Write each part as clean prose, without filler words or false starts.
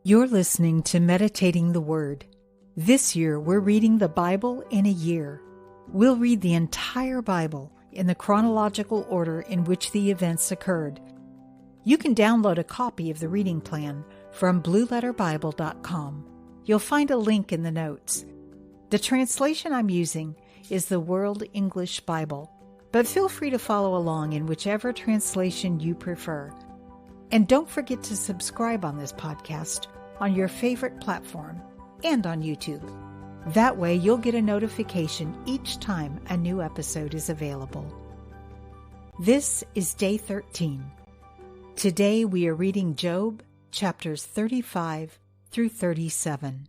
You're listening to Meditating the Word. This year, we're reading the Bible in a year. We'll read the entire Bible in the chronological order in which the events occurred. You can download a copy of the reading plan from blueletterbible.com. You'll find a link in the notes. The translation I'm using is the World English Bible, but feel free to follow along in whichever translation you prefer. And don't forget to subscribe on this podcast on your favorite platform and on YouTube. That way you'll get a notification each time a new episode is available. This is day 13. Today we are reading Job, chapters 35 through 37.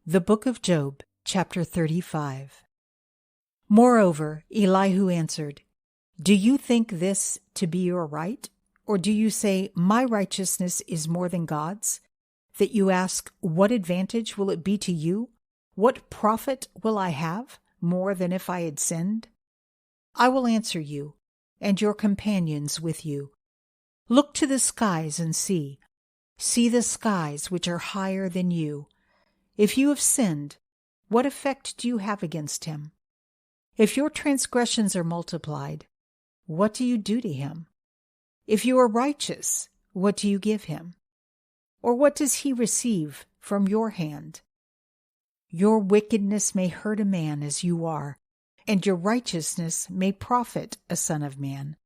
The Book of Job, chapter 35. Moreover, Elihu answered, "Do you think this to be your right? Or do you say, my righteousness is more than God's? That you ask, what advantage will it be to you? What profit will I have, more than if I had sinned? I will answer you, and your companions with you. Look to the skies and see. See the skies which are higher than you. If you have sinned, what effect do you have against him? If your transgressions are multiplied, what do you do to him? If you are righteous, what do you give him? Or what does he receive from your hand? Your wickedness may hurt a man as you are, and your righteousness may profit a son of man.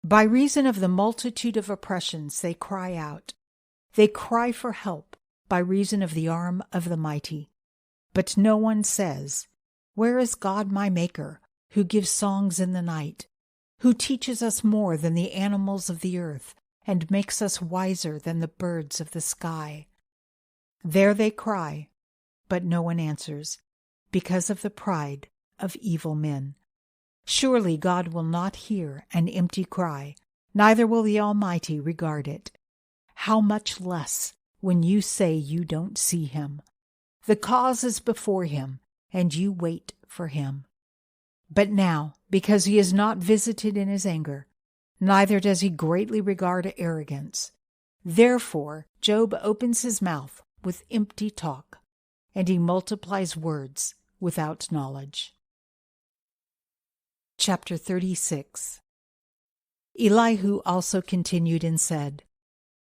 By reason of the multitude of oppressions they cry out. They cry for help by reason of the arm of the mighty. But no one says, where is God my Maker, who gives songs in the night? Who teaches us more than the animals of the earth, and makes us wiser than the birds of the sky? There they cry, but no one answers, because of the pride of evil men. Surely God will not hear an empty cry, neither will the Almighty regard it. How much less when you say you don't see him? The cause is before him, and you wait for him. But now, because he is not visited in his anger, neither does he greatly regard arrogance. Therefore Job opens his mouth with empty talk, and he multiplies words without knowledge. Chapter 36. Elihu also continued and said,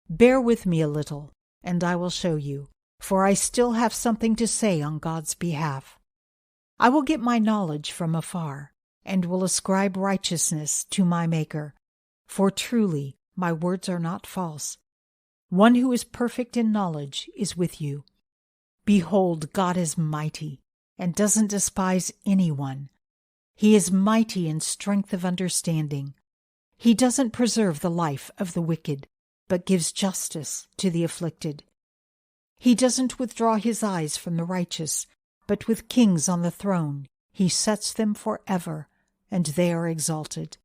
bear with me a little, and I will show you, for I still have something to say on God's behalf. I will get my knowledge from afar, and will ascribe righteousness to my Maker, for truly my words are not false. One who is perfect in knowledge is with you. Behold, God is mighty, and doesn't despise anyone. He is mighty in strength of understanding. He doesn't preserve the life of the wicked, but gives justice to the afflicted. He doesn't withdraw his eyes from the righteous, but with kings on the throne he sets them forever, and they are exalted.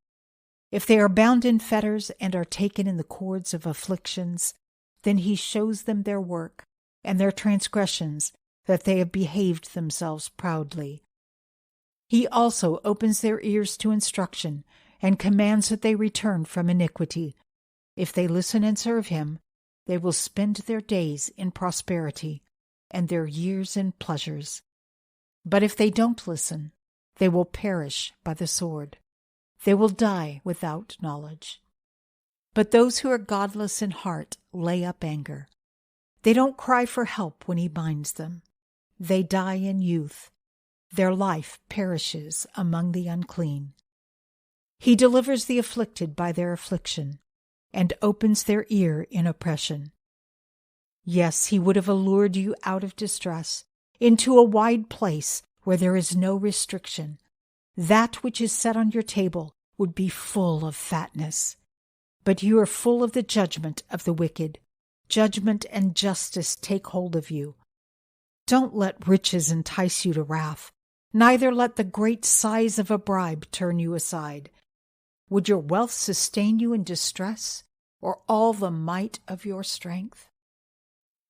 If they are bound in fetters and are taken in the cords of afflictions, then he shows them their work and their transgressions, that they have behaved themselves proudly. He also opens their ears to instruction, and commands that they return from iniquity. If they listen and serve him, they will spend their days in prosperity, and their years in pleasures. But if they don't listen, they will perish by the sword. They will die without knowledge. But those who are godless in heart lay up anger. They don't cry for help when he binds them. They die in youth. Their life perishes among the unclean. He delivers the afflicted by their affliction, and opens their ear in oppression. Yes, he would have allured you out of distress, into a wide place where there is no restriction. That which is set on your table would be full of fatness. But you are full of the judgment of the wicked. Judgment and justice take hold of you. Don't let riches entice you to wrath, neither let the great size of a bribe turn you aside. Would your wealth sustain you in distress, or all the might of your strength?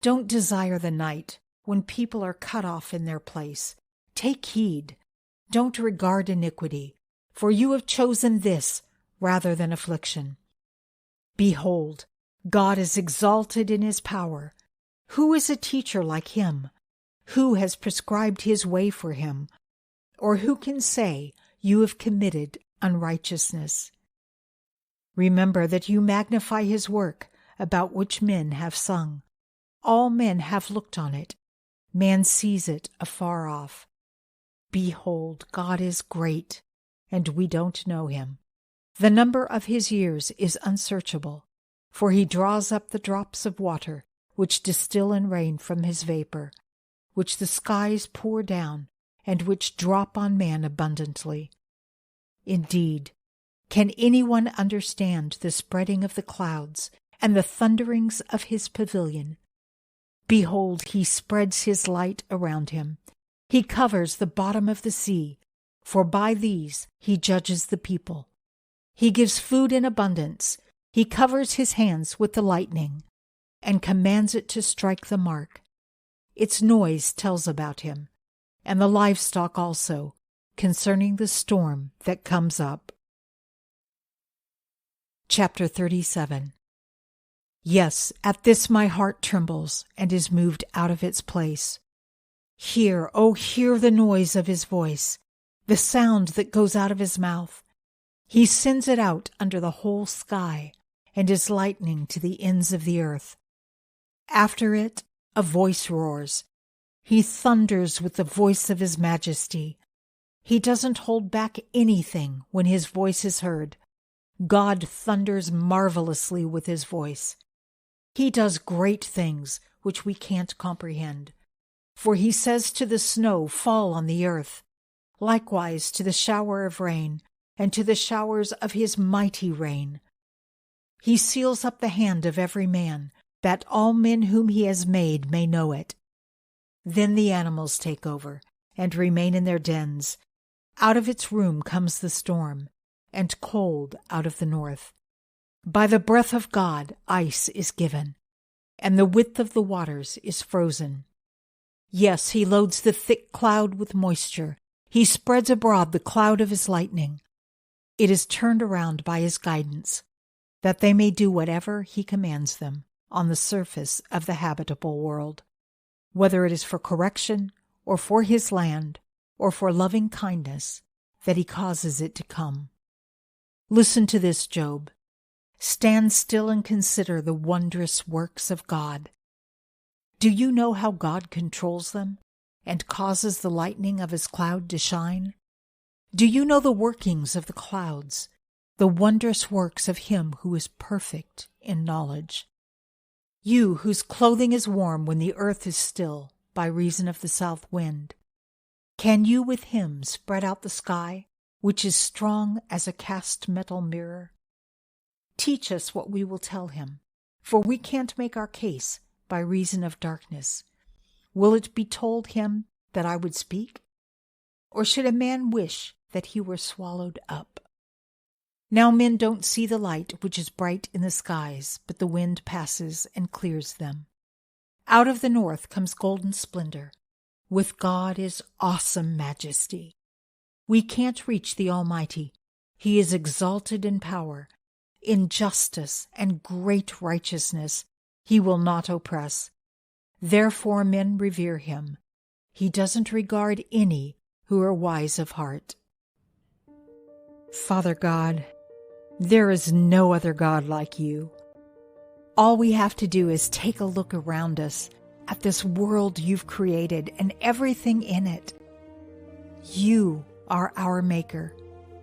Don't desire the night, when people are cut off in their place. Take heed. Don't regard iniquity, for you have chosen this rather than affliction. Behold, God is exalted in his power. Who is a teacher like him? Who has prescribed his way for him? Or who can say, you have committed unrighteousness? Remember that you magnify his work, about which men have sung. All men have looked on it. Man sees it afar off. Behold, God is great, and we don't know him. The number of his years is unsearchable, for he draws up the drops of water, which distill in rain from his vapor, which the skies pour down, and which drop on man abundantly. Indeed, can anyone understand the spreading of the clouds and the thunderings of his pavilion? Behold, he spreads his light around him. He covers the bottom of the sea, for by these he judges the people. He gives food in abundance. He covers his hands with the lightning, and commands it to strike the mark. Its noise tells about him, and the livestock also, concerning the storm that comes up. Chapter 37. Yes, at this my heart trembles, and is moved out of its place. Hear, oh, hear the noise of his voice, the sound that goes out of his mouth. He sends it out under the whole sky, and is lightning to the ends of the earth. After it, a voice roars. He thunders with the voice of his majesty. He doesn't hold back anything when his voice is heard. God thunders marvelously with his voice. He does great things which we can't comprehend. For he says to the snow, fall on the earth, likewise to the shower of rain, and to the showers of his mighty rain. He seals up the hand of every man, that all men whom he has made may know it. Then the animals take over, and remain in their dens. Out of its room comes the storm, and cold out of the north. By the breath of God ice is given, and the width of the waters is frozen. Yes, he loads the thick cloud with moisture. He spreads abroad the cloud of his lightning. It is turned around by his guidance, that they may do whatever he commands them on the surface of the habitable world, whether it is for correction, or for his land, or for loving kindness, that he causes it to come. Listen to this, Job. Stand still and consider the wondrous works of God. Do you know how God controls them and causes the lightning of his cloud to shine? Do you know the workings of the clouds, the wondrous works of him who is perfect in knowledge? You whose clothing is warm when the earth is still by reason of the south wind, can you with him spread out the sky, which is strong as a cast metal mirror? Teach us what we will tell him, for we can't make our case by reason of darkness. Will it be told him that I would speak? Or should a man wish that he were swallowed up? Now men don't see the light which is bright in the skies, but the wind passes and clears them. Out of the north comes golden splendor. With God is awesome majesty. We can't reach the Almighty. He is exalted in power. In justice and great righteousness he will not oppress. Therefore men revere him. He doesn't regard any who are wise of heart. Father God, there is no other God like you. All we have to do is take a look around us at this world you've created and everything in it. You are our maker,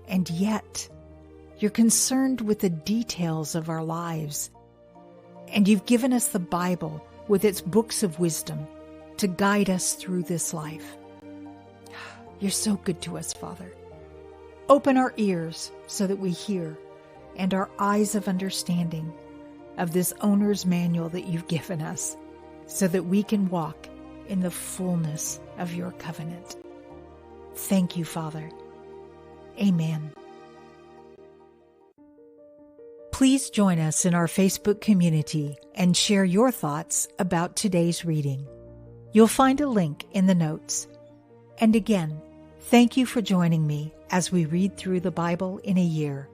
and yet you're concerned with the details of our lives. And you've given us the Bible with its books of wisdom to guide us through this life. You're so good to us, Father. Open our ears so that we hear, and our eyes of understanding of this owner's manual that you've given us, so that we can walk in the fullness of your covenant. Thank you, Father. Amen. Please join us in our Facebook community and share your thoughts about today's reading. You'll find a link in the notes. And again, thank you for joining me as we read through the Bible in a year.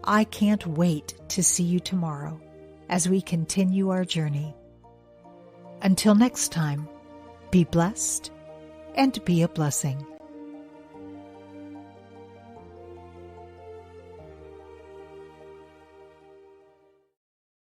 I can't wait to see you tomorrow. as we continue our journey. Until next time, be blessed and be a blessing.